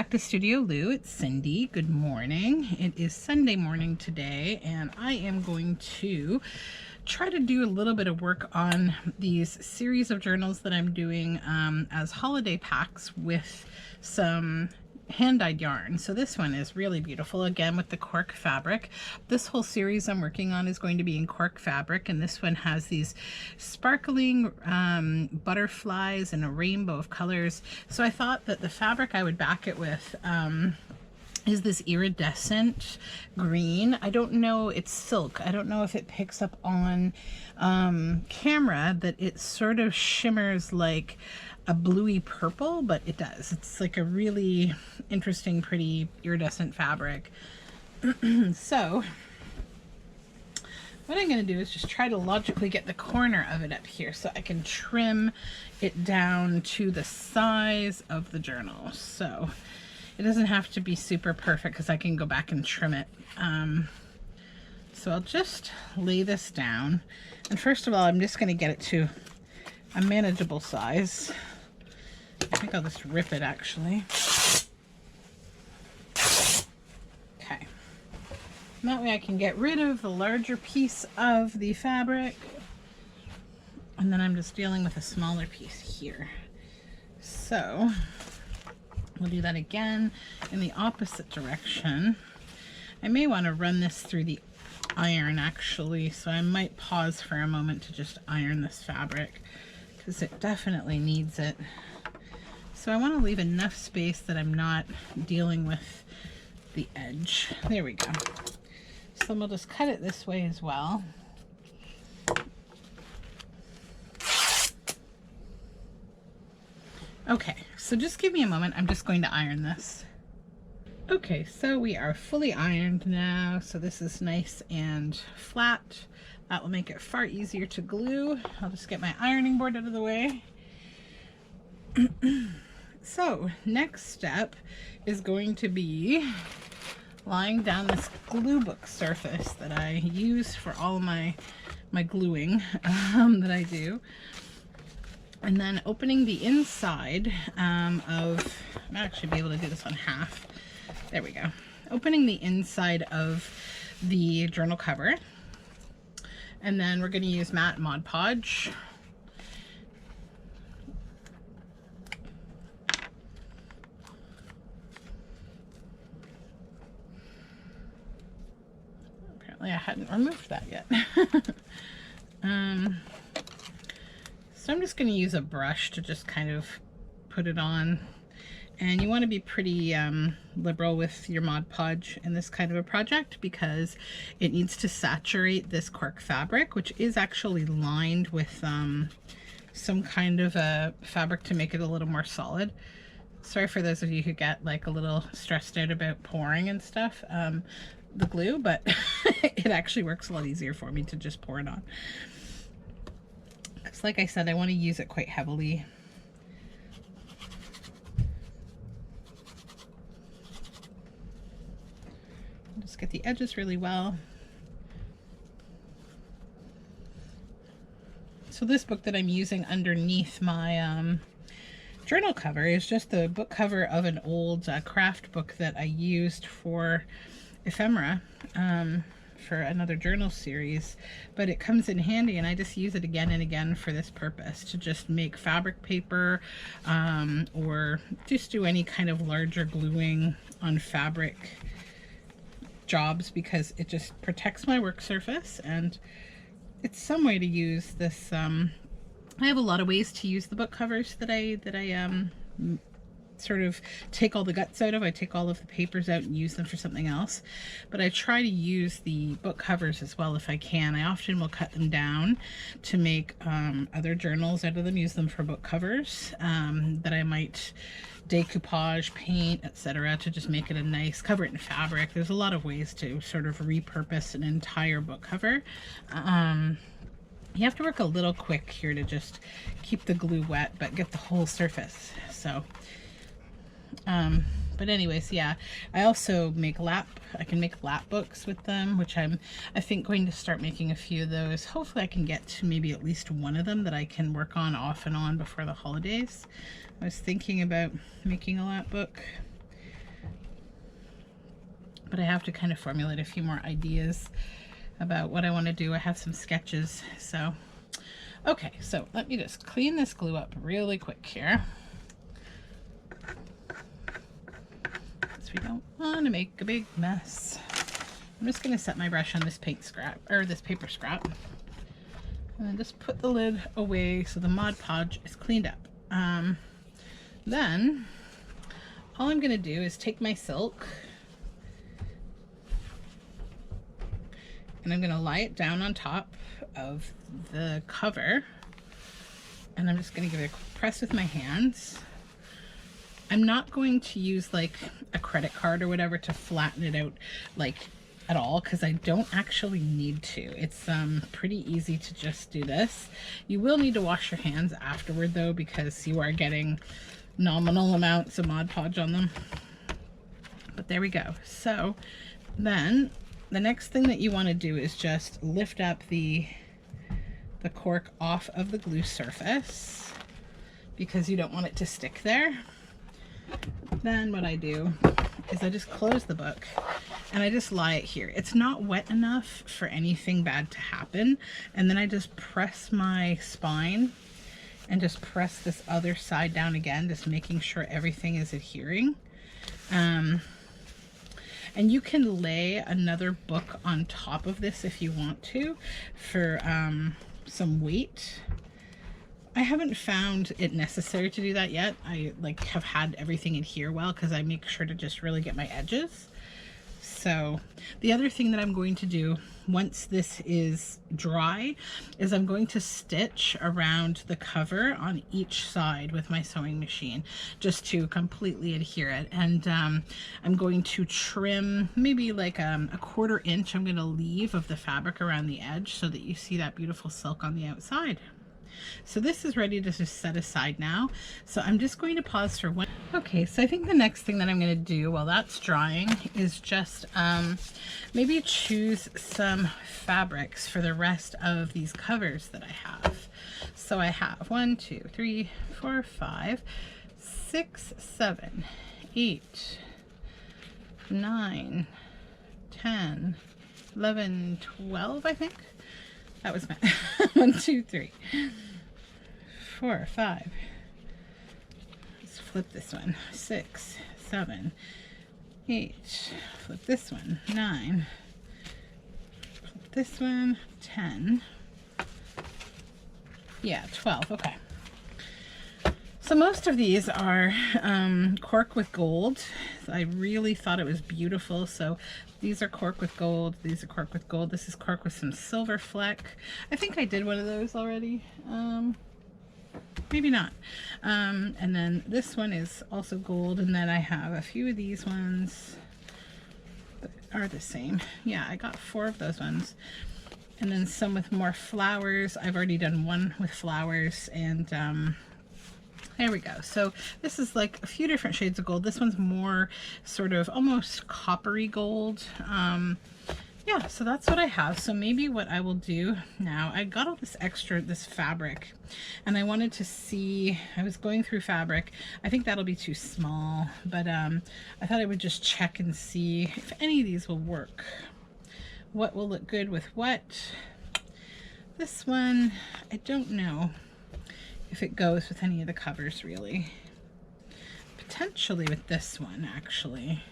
back to Studioloo. It's Cindy. Good morning. It is Sunday morning today, and I am going to try to do a little bit of work on these series of journals that I'm doing as holiday packs with some hand-dyed yarn. So this one is really beautiful, again with the cork fabric. This whole series I'm working on is going to be in cork fabric, and this one has these sparkling butterflies and a rainbow of colors. So I thought that the fabric I would back it with is this iridescent green. I don't know, it's silk. I don't know if it picks up on camera that it sort of shimmers like a bluey purple, but it does. It's like a really interesting, pretty iridescent fabric. So what I'm going to do is just try to logically get the corner of it up here so I can trim it down to the size of the journal. So it doesn't have to be super perfect because I can go back and trim it. So I'll just lay this down. And first of all, I'm just going to get it to a manageable size. I think I'll just rip it actually. Okay. And that way I can get rid of the larger piece of the fabric. And then I'm just dealing with a smaller piece here. So we'll do that again in the opposite direction. I may want to run this through the iron actually, so I might pause for a moment to just iron this fabric because it definitely needs it. So I want to leave enough space that I'm not dealing with the edge. There we go. So we'll just cut it this way as well. Okay, so just give me a moment. I'm just going to iron this. Okay, so we are fully ironed now. So this is nice and flat. That will make it far easier to glue. I'll just get my ironing board out of the way. So next step is going to be laying down this glue book surface that I use for all my gluing that I do. And then opening the inside of, I might actually be able to do this on half. There we go. Opening the inside of the journal cover. And then we're going to use matte Mod Podge. Apparently I hadn't removed that yet. So I'm just going to use a brush to just kind of put it on. And you want to be pretty liberal with your Mod Podge in this kind of a project because it needs to saturate this cork fabric, which is actually lined with some kind of a fabric to make it a little more solid. Sorry for those of you who get like a little stressed out about pouring and stuff, the glue, but it actually works a lot easier for me to just pour it on. Because like I said, I want to use it quite heavily. Just get the edges really well. So this book that I'm using underneath my journal cover is just the book cover of an old craft book that I used for ephemera for another journal series, but it comes in handy and I just use it again and again for this purpose, to just make fabric paper or just do any kind of larger gluing on fabric jobs, because it just protects my work surface and it's some way to use this. I have a lot of ways to use the book covers that I sort of take all the guts out of. I take all of the papers out and use them for something else, but I try to use the book covers as well if I can. I often will cut them down to make other journals out of them, use them for book covers that I might decoupage, paint, etc., to just make it a nice, cover it in fabric. There's a lot of ways to sort of repurpose an entire book cover. You have to work a little quick here to just keep the glue wet but get the whole surface. So but anyways, yeah, I also make I can make lap books with them, which I think going to start making a few of those. Hopefully I can get to maybe at least one of them that I can work on off and on before the holidays. I was thinking about making a lap book. but I have to kind of formulate a few more ideas about what I want to do. I have some sketches. So, okay, so let me just clean this glue up really quick here, because we don't want to make a big mess. I'm just going to set my brush on this paint scrap, or this paper scrap, and then just put the lid away so the Mod Podge is cleaned up. Then all I'm going to do is take my silk and I'm going to lie it down on top of the cover, and I'm just going to give it a quick press with my hands. I'm not going to use like a credit card or whatever to flatten it out like at all, because I don't actually need to. It's pretty easy to just do this. You will need to wash your hands afterward though, because you are getting nominal amounts of Mod Podge on them. But there we go. So then the next thing that you want to do is just lift up the cork off of the glue surface, because you don't want it to stick there. Then what I do is I just close the book and I just lie it here. It's not wet enough for anything bad to happen. And then I just press my spine and just press this other side down again, just making sure everything is adhering. And you can lay another book on top of this if you want to, for some weight. I haven't found it necessary to do that yet. I like have had everything adhere well, because I make sure to just really get my edges. So the other thing that I'm going to do once this is dry is I'm going to stitch around the cover on each side with my sewing machine, just to completely adhere it. And I'm going to trim maybe like a 1/4 inch I'm going to leave of the fabric around the edge, so that you see that beautiful silk on the outside. So this is ready to just set aside now. So I'm just going to pause for one. Okay, so I think the next thing that I'm going to do while that's drying is just maybe choose some fabrics for the rest of these covers that I have. So I have 1, 2, 3, 4, 5, 6, 7, 8, 9, 10, 11, 12, I think. That was my 1, 2, 3, 4, 5. Let's flip this one. 6, 7, 8. Flip this one. 9. Flip this one. 10. Yeah, 12. Okay. So most of these are cork with gold. I really thought it was beautiful. So these are cork with gold. These are cork with gold. This is cork with some silver fleck. I think I did one of those already. Maybe not. And then this one is also gold. And then I have a few of these ones that are the same. Yeah, I got 4 of those ones. And then some with more flowers. I've already done one with flowers, and there we go. So this is like a few different shades of gold. This one's more sort of almost coppery gold. Yeah, so that's what I have. So maybe what I will do now, I got all this fabric, and I wanted to see, I was going through fabric. I think that'll be too small, but I thought I would just check and see if any of these will work. What will look good with what? This one, I don't know if it goes with any of the covers really. Potentially with this one, actually.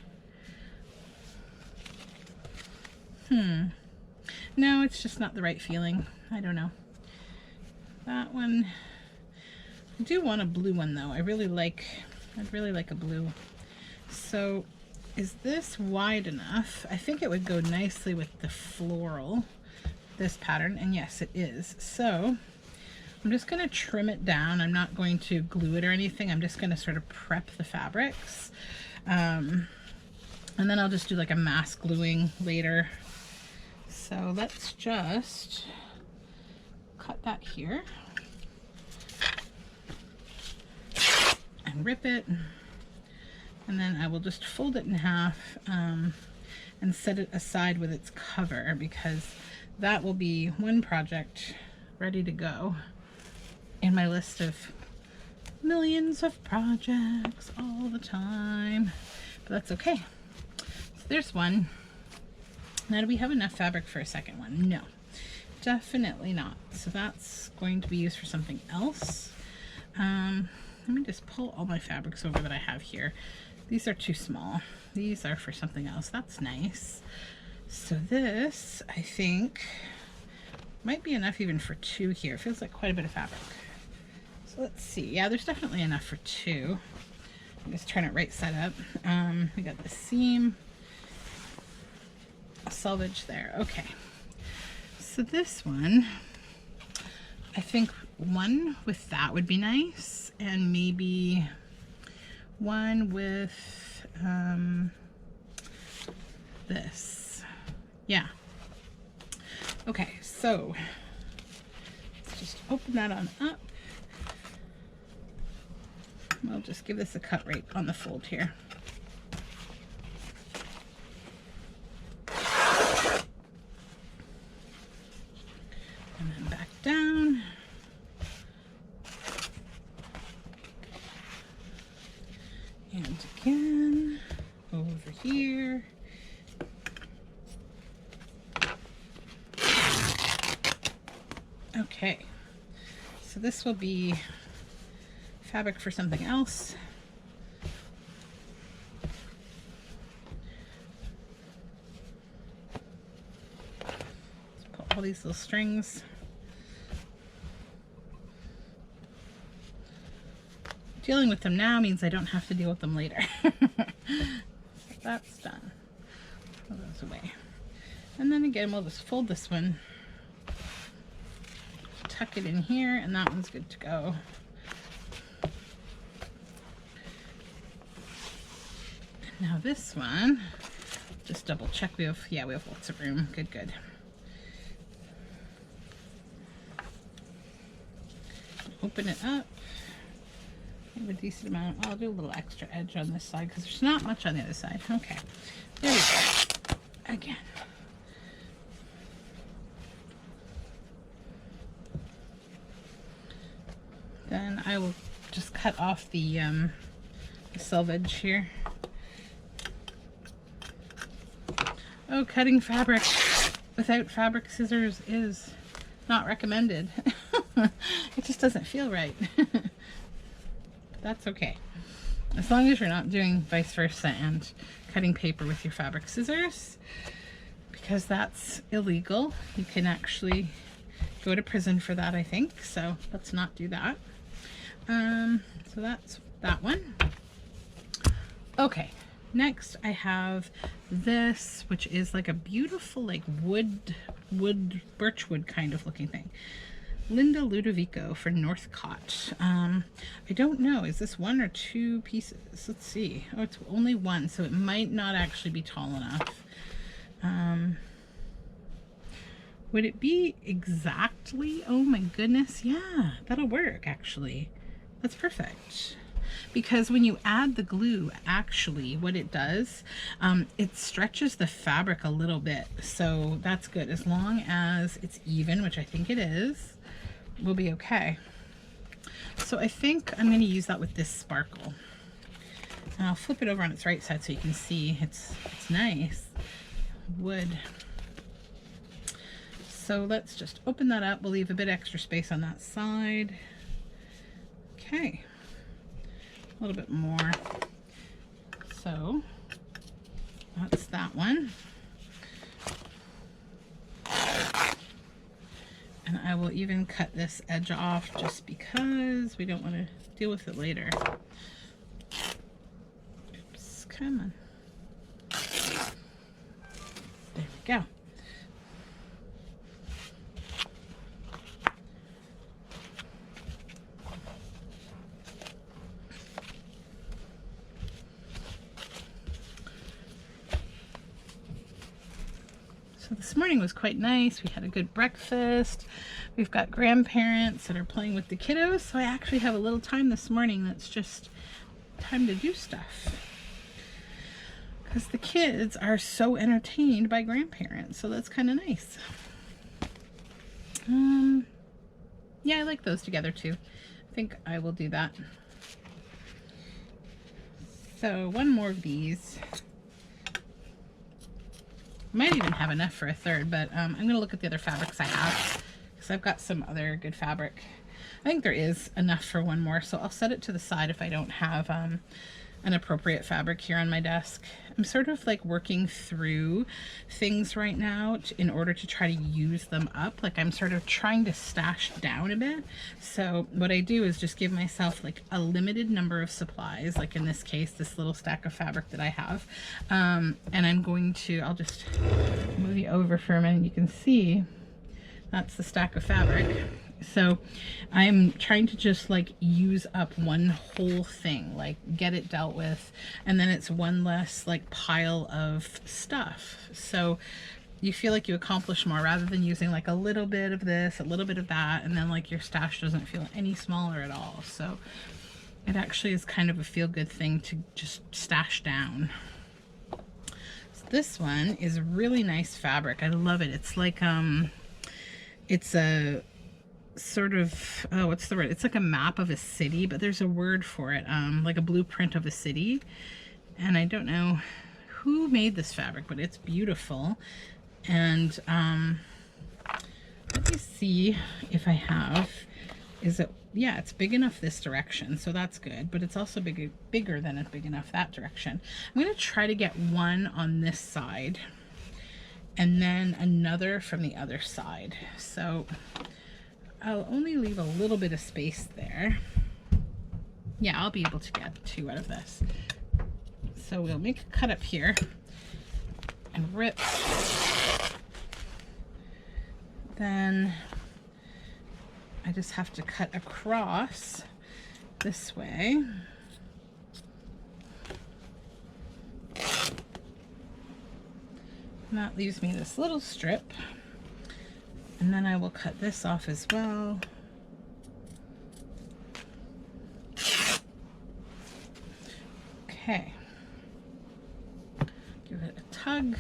No, it's just not the right feeling. I don't know. That one, I do want a blue one though. I'd really like a blue. So is this wide enough? I think it would go nicely with the floral, this pattern, and yes, it is. So I'm just going to trim it down. I'm not going to glue it or anything. I'm just going to sort of prep the fabrics. And then I'll just do like a mass gluing later. So let's just cut that here and rip it. And then I will just fold it in half and set it aside with its cover, because that will be one project ready to go in my list of millions of projects all the time. But that's okay. So there's one. Now, do we have enough fabric for a second one? No, definitely not. So that's going to be used for something else. Let me just pull all my fabrics over that I have here. These are too small. These are for something else. That's nice. So this, I think, might be enough even for 2 here. It feels like quite a bit of fabric. So let's see. Yeah, there's definitely enough for 2. I'm just turn it right side up. We got the seam, selvage there. Okay. So this one, I think one with that would be nice, and maybe one with this. Yeah. Okay, so let's just open that on up. I'll just give this a cut right on the fold here. And then back down. And again, over here. Okay, so this will be fabric for something else. Let's pull all these little strings. Dealing with them now means I don't have to deal with them later. That's done. Pull those away. And then again, we'll just fold this one, tuck it in here, and that one's good to go. Now this one, just double check we have, yeah, we have lots of room. Good, good. Open it up. I have a decent amount. I'll do a little extra edge on this side because there's not much on the other side. Okay, there we go. Again. Then I will just cut off the selvage here. Oh, cutting fabric without fabric scissors is not recommended. It just doesn't feel right. But that's okay. As long as you're not doing vice versa and cutting paper with your fabric scissors, because that's illegal. You can actually go to prison for that, I think. So let's not do that. So that's that one. Okay. Next I have this, which is like a beautiful like birchwood kind of looking thing. Linda Ludovico for Northcott. I don't know, is this 1 or 2 pieces? Let's see. Oh, it's only 1, so it might not actually be tall enough. Would it be exactly? Oh my goodness, yeah, that'll work actually. That's perfect. Because when you add the glue, actually what it does, it stretches the fabric a little bit. So that's good. As long as it's even, which I think it is, we'll be okay. So I think I'm going to use that with this sparkle. And I'll flip it over on its right side so you can see it's nice wood. So let's just open that up. We'll leave a bit extra space on that side. Okay. A little bit more. So that's that one. And I will even cut this edge off just because we don't want to deal with it later. Oops, come on. There we go. So this morning was quite nice. We had a good breakfast. We've got grandparents that are playing with the kiddos. So I actually have a little time this morning that's just time to do stuff. Because the kids are so entertained by grandparents. So that's kind of nice. Yeah, I like those together too. I think I will do that. So one more of these. Might even have enough for a third, but I'm going to look at the other fabrics I have, because I've got some other good fabric. I think there is enough for one more, so I'll set it to the side if I don't have an appropriate fabric here on my desk. I'm sort of like working through things right now in order to try to use them up. Like I'm sort of trying to stash down a bit. So what I do is just give myself like a limited number of supplies, like in this case, this little stack of fabric that I have. And I'm going to, I'll just move you over for a minute. You can see that's the stack of fabric. So I'm trying to just like use up one whole thing, like get it dealt with, and then it's one less like pile of stuff. So you feel like you accomplish more rather than using like a little bit of this, a little bit of that, and then like your stash doesn't feel any smaller at all. So it actually is kind of a feel-good thing to just stash down. So this one is really nice fabric. I love it. It's like it's a sort of, oh, what's the word? It's like a map of a city, but there's a word for it, like a blueprint of a city. And I don't know who made this fabric, but it's beautiful. And let me see if I have, is it, yeah, it's big enough this direction, so that's good, but it's also bigger than it's big enough that direction. I'm going to try to get one on this side and then another from the other side. So I'll only leave a little bit of space there. Yeah, I'll be able to get two out of this. So we'll make a cut up here and rip. Then I just have to cut across this way. And that leaves me this little strip. And then I will cut this off as well. Okay. Give it a tug.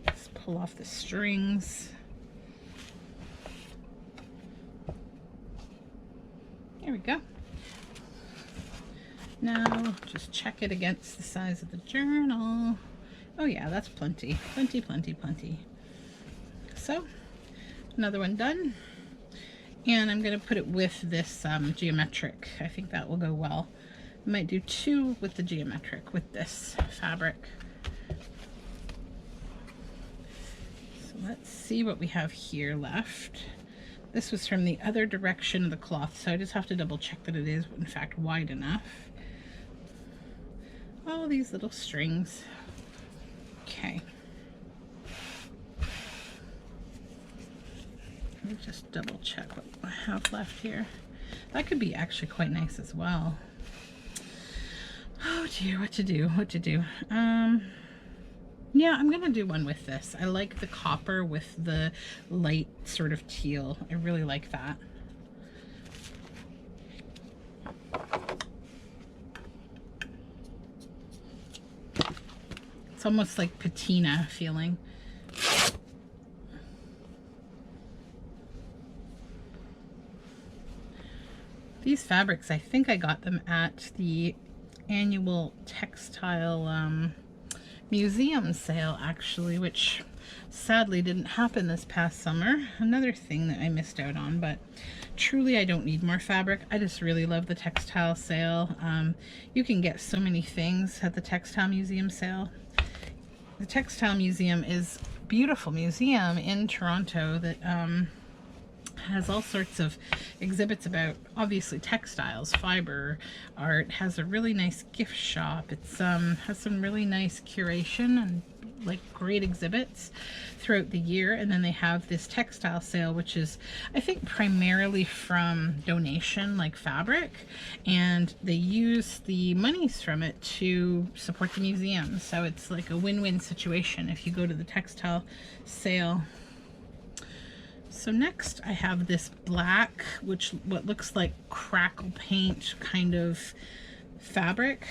Just pull off the strings. There we go. Now just check it against the size of the journal. Oh yeah, that's plenty. Plenty, plenty, plenty. So another one done, and I'm going to put it with this geometric. I think that will go well. I might do two with the geometric with this fabric. So let's see what we have here left. This was from the other direction of the cloth, so I just have to double check that it is in fact wide enough. All these little strings. Okay. Let me just double check what I have left here. That could be actually quite nice as well. Oh dear, what to do, what to do. Yeah, I'm gonna do one with this. I like the copper with the light sort of teal. I really like that. It's almost like patina feeling. These fabrics, I think I got them at the annual textile museum sale actually, which sadly didn't happen this past summer. Another thing that I missed out on, but truly I don't need more fabric. I just really love the textile sale. You can get so many things at the textile museum sale. The textile museum is a beautiful museum in Toronto that has all sorts of exhibits about obviously textiles, fiber, art, has a really nice gift shop. It's has some really nice curation and like great exhibits throughout the year. And then they have this textile sale, which is I think primarily from donation like fabric, and they use the monies from it to support the museum. So it's like a win-win situation if you go to the textile sale. So next I have this black, which what looks like crackle paint kind of fabric.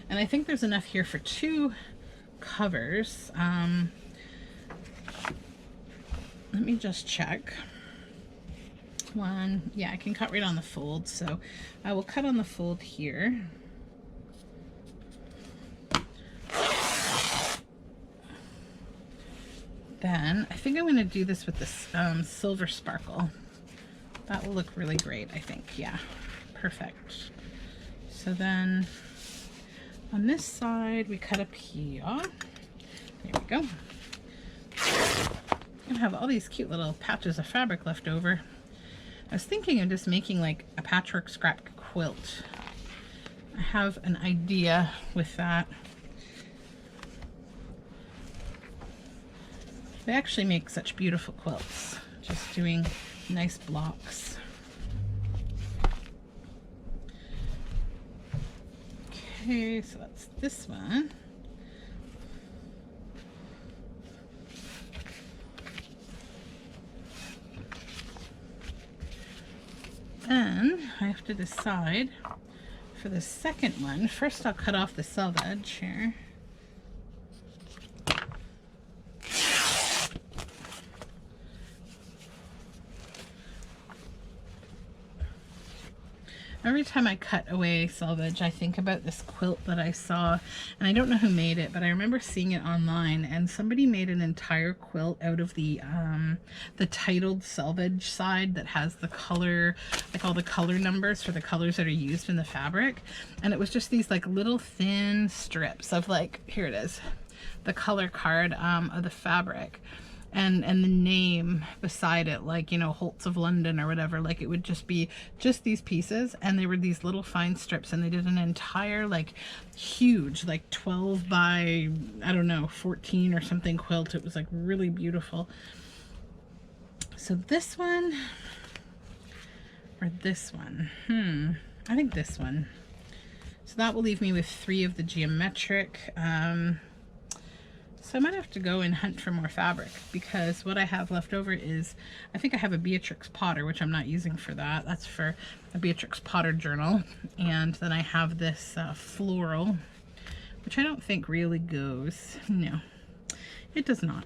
And I think there's enough here for two covers. Let me just check. One, yeah, I can cut right on the fold. So I will cut on the fold here. Then I think I'm going to do this with this silver sparkle. That will look really great, I think. Yeah, perfect. So then on this side, we cut a pea off. There we go. I'm gonna have all these cute little patches of fabric left over. I was thinking of just making like a patchwork scrap quilt. I have an idea with that. They actually make such beautiful quilts. Just doing nice blocks. Okay, so that's this one. Then I have to decide for the second one. First I'll cut off the selvage here. Every time I cut away selvage, I think about this quilt that I saw, and I don't know who made it, but I remember seeing it online, and somebody made an entire quilt out of the titled selvage side that has the color, like all the color numbers for the colors that are used in the fabric, and it was just these like little thin strips of like, here it is, the color card of the fabric. And the name beside it, like, you know, Holtz of London or whatever. Like, it would just be just these pieces, and they were these little fine strips, and they did an entire like huge like 12 by I don't know 14 or something quilt. It was like really beautiful. So this one or this one, I think this one. So that will leave me with 3 of the geometric. So I might have to go and hunt for more fabric, because what I have left over is, I think I have a Beatrix Potter, which I'm not using for that. That's for a Beatrix Potter journal. And then I have this floral, which I don't think really goes. No, it does not.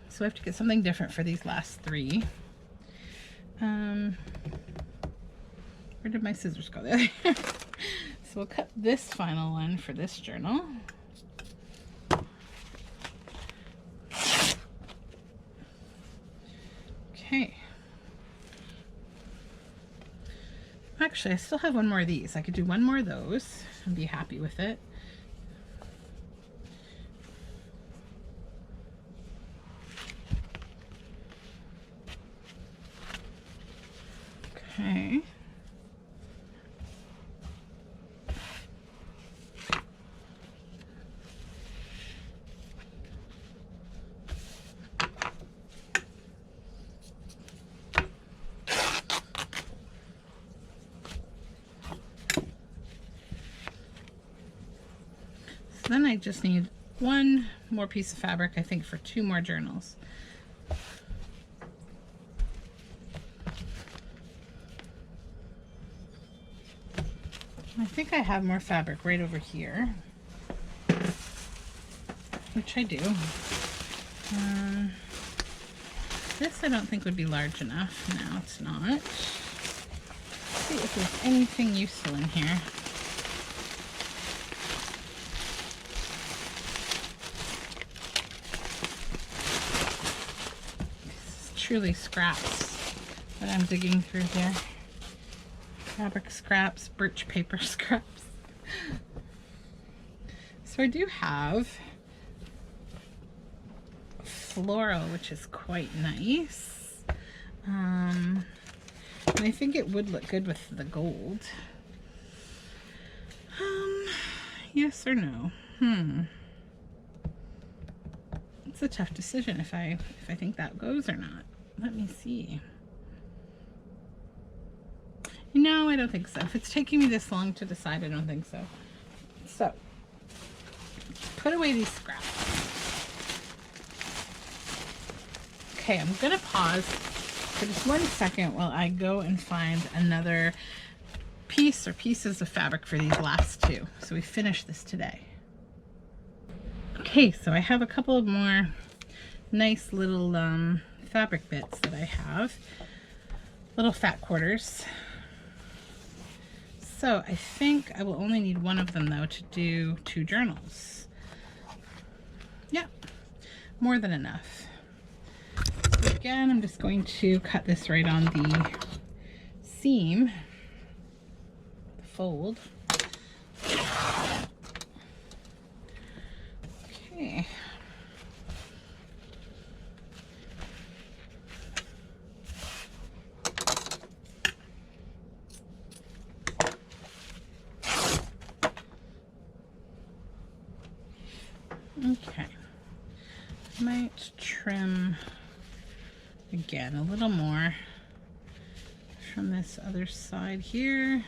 So I have to get something different for these last 3. Where did my scissors go? There. So we'll cut this final one for this journal. Okay. Actually, I still have one more of these. I could do one more of those and be happy with it. Okay. Then I just need one more piece of fabric, I think, for 2 more journals. I think I have more fabric right over here, which I do. This I don't think would be large enough. No, it's not. Let's see if there's anything useful in here. Truly scraps that I'm digging through here. Fabric scraps, birch paper scraps. So I do have floral, which is quite nice. And I think it would look good with the gold. Yes or no? It's a tough decision if I think that goes or not. Let me see. No, I don't think so. If it's taking me this long to decide, I don't think so. So, put away these scraps. Okay, I'm gonna pause for just 1 second while I go and find another piece or pieces of fabric for these last 2. So we finish this today. Okay, so I have a couple of more nice little fabric bits that I have. Little fat quarters. So I think I will only need 1 of them though to do 2 journals. Yeah, more than enough. So again, I'm just going to cut this right on the seam, the fold. Okay. Okay, might trim again a little more from this other side here.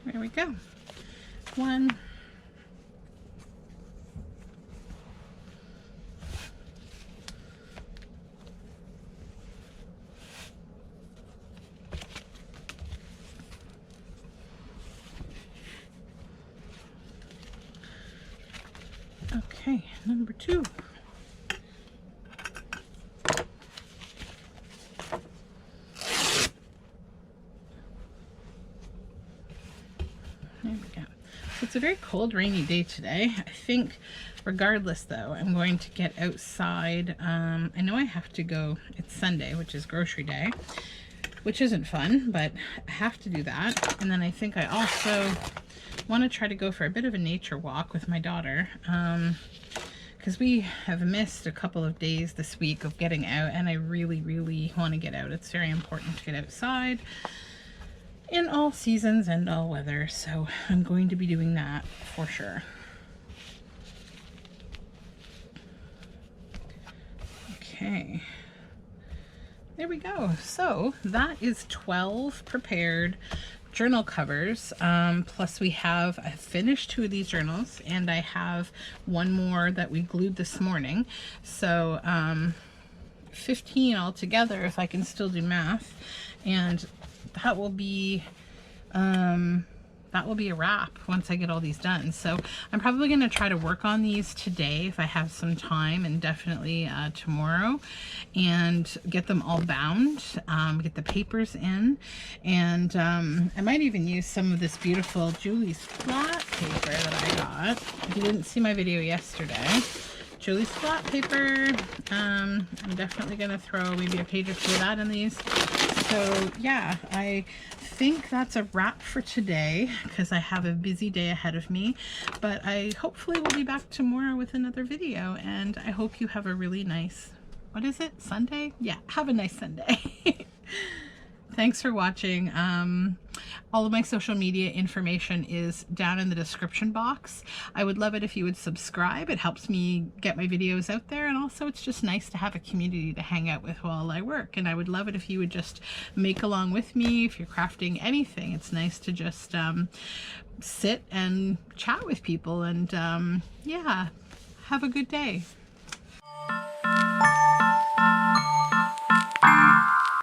There we go. One. Okay, number 2. There we go. So it's a very cold, rainy day today. I think regardless though, I'm going to get outside. I know I have to go, it's Sunday, which is grocery day, which isn't fun, but I have to do that. And then I think I also want to try to go for a bit of a nature walk with my daughter, because we have missed a couple of days this week of getting out, and I really, really want to get out. It's very important to get outside in all seasons and all weather, so I'm going to be doing that for sure. Okay, there we go. So that is 12 prepared journal covers, plus we have, I finished 2 of these journals, and I have one more that we glued this morning, so 15 altogether if I can still do math, and that will be a wrap once I get all these done. So I'm probably going to try to work on these today if I have some time, and definitely tomorrow, and get them all bound, get the papers in, and I might even use some of this beautiful Julie's flat paper that I got. If you didn't see my video yesterday, Julie's flat paper, I'm definitely going to throw maybe a page or 2 of that in these. So yeah, I think that's a wrap for today because I have a busy day ahead of me, but I hopefully will be back tomorrow with another video, and I hope you have a really nice, what is it, Sunday? Yeah, have a nice Sunday. Thanks for watching. All of my social media information is down in the description box. I would love it if you would subscribe. It helps me get my videos out there, and also it's just nice to have a community to hang out with while I work, and I would love it if you would just make along with me if you're crafting anything. It's nice to just sit and chat with people, and yeah, have a good day.